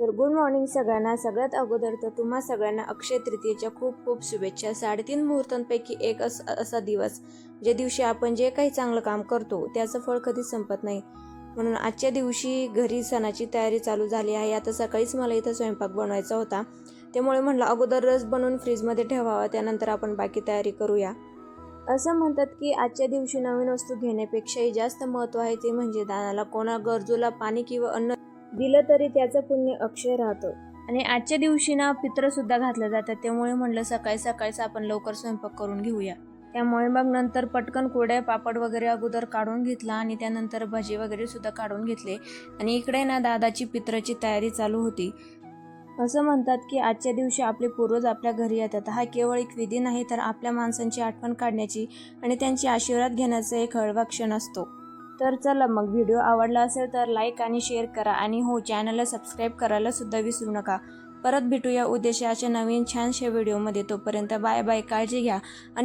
तर good morning सगळ्यांना। सगळ्यात अगोदर तर तुम्हा सगळ्यांना अक्षय तृतीयेच्या खूप खूप शुभेच्छा। 3.5 मुहूर्तांपैकी एक असा दिवस ज्या दिवशी आपण जे काही चांगलं काम करतो त्याचं फळ कधीच संपत नाही। म्हणून आजच्या दिवशी घरी सणाची तयारी चालू झाली आहे। आता सकाळीच मला इथं स्वयंपाक बनवायचा होता, त्यामुळे म्हटलं अगोदर रस बनवून फ्रीजमध्ये ठेवावा, त्यानंतर आपण बाकी तयारी करूया। असं म्हणतात की आजच्या दिवशी नवीन वस्तू घेण्यापेक्षाही जास्त महत्त्व आहे ते म्हणजे दानाला। कोणा गरजूला पाणी किंवा अन्न दिलं तरी त्याचं पुण्य अक्षय राहतं। आणि आजच्या दिवशी ना पित्र सुद्धा घातलं जातात, त्यामुळे म्हणलं सकाळी सकाळीच आपण लवकर स्वयंपाक करून घेऊया। त्यामुळे मग नंतर पटकन कुरड्या पापड वगैरे अगोदर काढून घेतला आणि त्यानंतर भजी वगैरे सुद्धा काढून घेतले। आणि इकडे ना दादाची पित्राची तयारी चालू होती। असं म्हणतात की आजच्या दिवशी आपले पूर्वज आपल्या घरी येतात। हा केवळ एक विधी नाही, तर आपल्या माणसांची आठवण काढण्याची आणि त्यांचे आशीर्वाद घेण्याचा एक हळवा क्षण असतो। तर चला मग, व्हिडिओ आवडला असेल तर लाईक आणि शेअर करा आणि हो, चॅनलला सबस्क्राईब करायला सुद्धा विसरू नका। परत भेटूया उद्याच्या अशा नवीन छानशा व्हिडिओमध्ये। तोपर्यंत बाय बाय, काळजी घ्या आणि